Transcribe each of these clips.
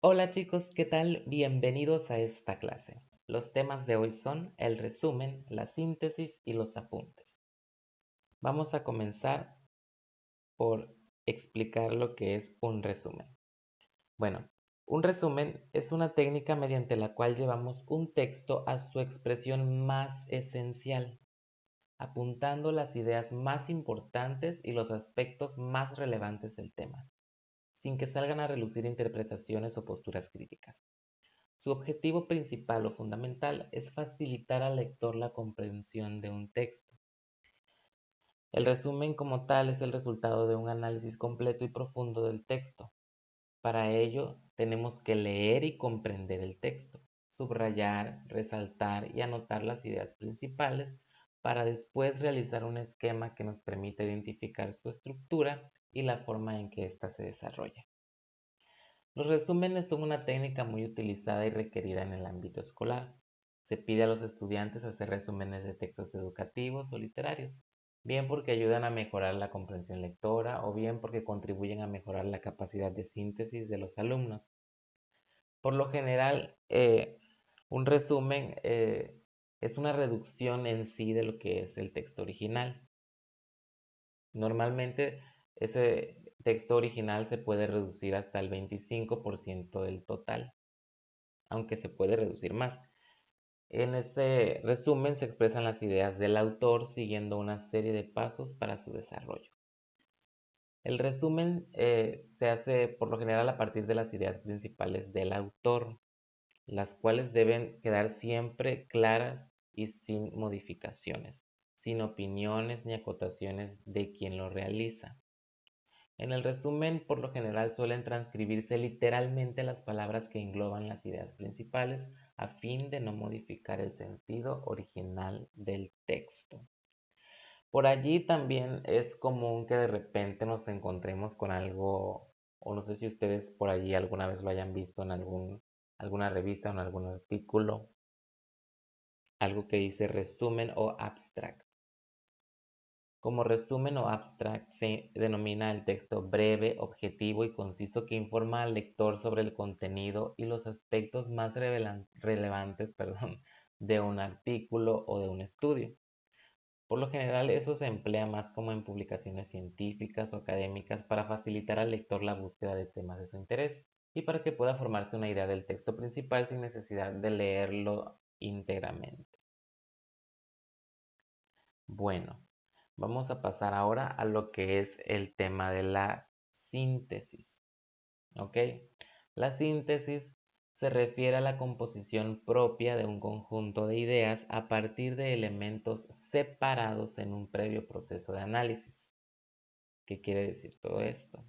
Hola chicos, ¿qué tal? Bienvenidos a esta clase. Los temas de hoy son el resumen, la síntesis y los apuntes. Vamos a comenzar por explicar lo que es un resumen. Bueno, un resumen es una técnica mediante la cual llevamos un texto a su expresión más esencial, apuntando las ideas más importantes y los aspectos más relevantes del tema, sin que salgan a relucir interpretaciones o posturas críticas. Su objetivo principal o fundamental es facilitar al lector la comprensión de un texto. El resumen como tal es el resultado de un análisis completo y profundo del texto. Para ello, tenemos que leer y comprender el texto, subrayar, resaltar y anotar las ideas principales para después realizar un esquema que nos permita identificar su estructura y la forma en que ésta se desarrolla. Los resúmenes son una técnica muy utilizada y requerida en el ámbito escolar. Se pide a los estudiantes hacer resúmenes de textos educativos o literarios, bien porque ayudan a mejorar la comprensión lectora o bien porque contribuyen a mejorar la capacidad de síntesis de los alumnos. Por lo general, un resumen es una reducción en sí de lo que es el texto original. Normalmente ese texto original se puede reducir hasta el 25% del total, aunque se puede reducir más. En ese resumen se expresan las ideas del autor siguiendo una serie de pasos para su desarrollo. El resumen se hace por lo general a partir de las ideas principales del autor, las cuales deben quedar siempre claras y sin modificaciones, sin opiniones ni acotaciones de quien lo realiza. En el resumen, por lo general suelen transcribirse literalmente las palabras que engloban las ideas principales a fin de no modificar el sentido original del texto. Por allí también es común que de repente nos encontremos con algo, o no sé si ustedes por allí alguna vez lo hayan visto en alguna revista o en algún artículo, algo que dice resumen o abstract. Como resumen o abstract se denomina el texto breve, objetivo y conciso que informa al lector sobre el contenido y los aspectos más relevantes de un artículo o de un estudio. Por lo general, eso se emplea más como en publicaciones científicas o académicas para facilitar al lector la búsqueda de temas de su interés y para que pueda formarse una idea del texto principal sin necesidad de leerlo íntegramente. Bueno, vamos a pasar ahora a lo que es el tema de la síntesis. ¿Ok? La síntesis se refiere a la composición propia de un conjunto de ideas a partir de elementos separados en un previo proceso de análisis. ¿Qué quiere decir todo esto?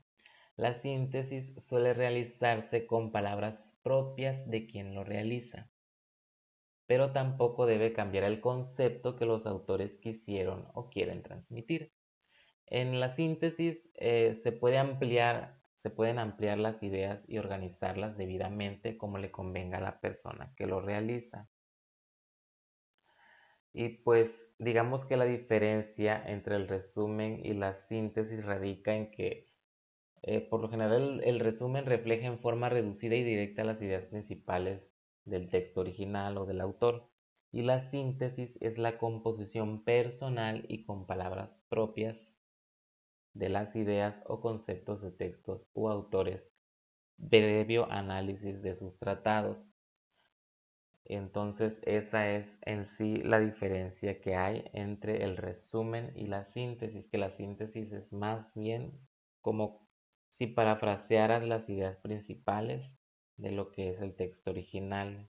La síntesis suele realizarse con palabras propias de quien lo realiza, pero tampoco debe cambiar el concepto que los autores quisieron o quieren transmitir. En la síntesis se pueden ampliar las ideas y organizarlas debidamente como le convenga a la persona que lo realiza. Y pues digamos que la diferencia entre el resumen y la síntesis radica en que por lo general el resumen refleja en forma reducida y directa las ideas principales del texto original o del autor, y la síntesis es la composición personal y con palabras propias de las ideas o conceptos de textos u autores previo análisis de sus tratados. Entonces esa es en sí la diferencia que hay entre el resumen y la síntesis, que la síntesis es más bien como si parafrasearas las ideas principales de lo que es el texto original.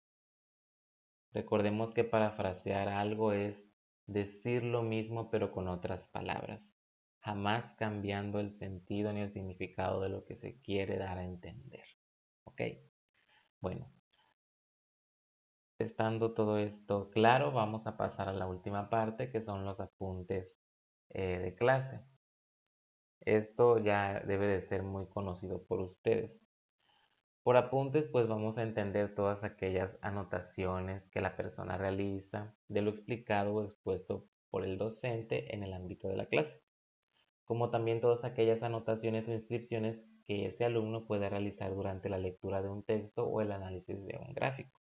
Recordemos que parafrasear algo es decir lo mismo pero con otras palabras, jamás cambiando el sentido ni el significado de lo que se quiere dar a entender. ¿Ok? Bueno, estando todo esto claro, vamos a pasar a la última parte que son los apuntes de clase. Esto ya debe de ser muy conocido por ustedes. Por apuntes, pues vamos a entender todas aquellas anotaciones que la persona realiza de lo explicado o expuesto por el docente en el ámbito de la clase, como también todas aquellas anotaciones o inscripciones que ese alumno puede realizar durante la lectura de un texto o el análisis de un gráfico.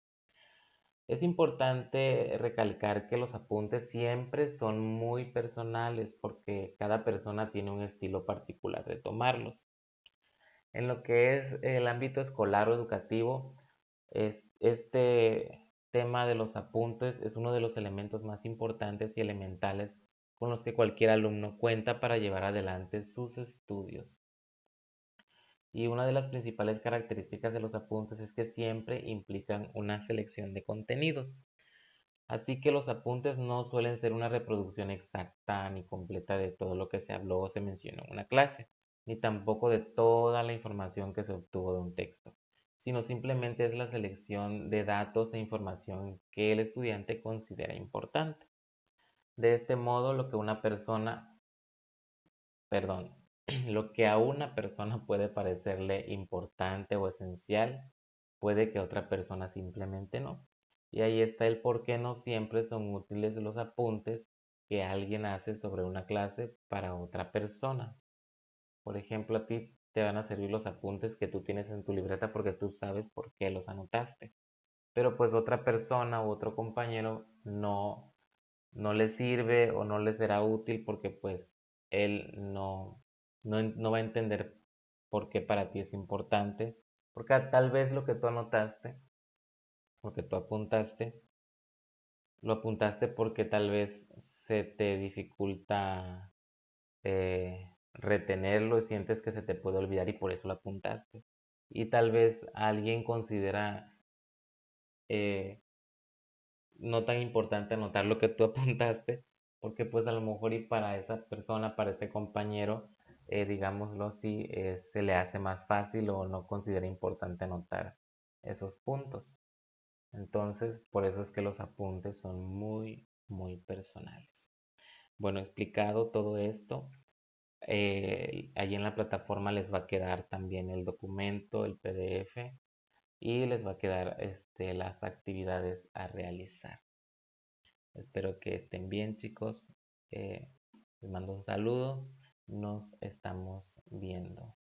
Es importante recalcar que los apuntes siempre son muy personales porque cada persona tiene un estilo particular de tomarlos. En lo que es el ámbito escolar o educativo, este tema de los apuntes es uno de los elementos más importantes y elementales con los que cualquier alumno cuenta para llevar adelante sus estudios. Y una de las principales características de los apuntes es que siempre implican una selección de contenidos. Así que los apuntes no suelen ser una reproducción exacta ni completa de todo lo que se habló o se mencionó en una clase, ni tampoco de toda la información que se obtuvo de un texto, sino simplemente es la selección de datos e información que el estudiante considera importante. De este modo, lo que a una persona puede parecerle importante o esencial, puede que a otra persona simplemente no. Y ahí está el por qué no siempre son útiles los apuntes que alguien hace sobre una clase para otra persona. Por ejemplo, a ti te van a servir los apuntes que tú tienes en tu libreta porque tú sabes por qué los anotaste. Pero pues otra persona u otro compañero no le sirve o no le será útil porque pues él no va a entender por qué para ti es importante, porque tal vez lo que tú anotaste, lo que tú apuntaste, lo apuntaste porque tal vez se te dificulta retenerlo y sientes que se te puede olvidar y por eso lo apuntaste. Y tal vez alguien considera eh, no tan importante anotar lo que tú apuntaste, porque pues a lo mejor y para esa persona, para ese compañero, digámoslo así, se le hace más fácil o no considera importante anotar esos puntos. Entonces, por eso es que los apuntes son muy, muy personales. Bueno, explicado todo esto, allí en la plataforma les va a quedar también el documento, el PDF, y les va a quedar las actividades a realizar. Espero que estén bien, chicos. Les mando un saludo. Nos estamos viendo.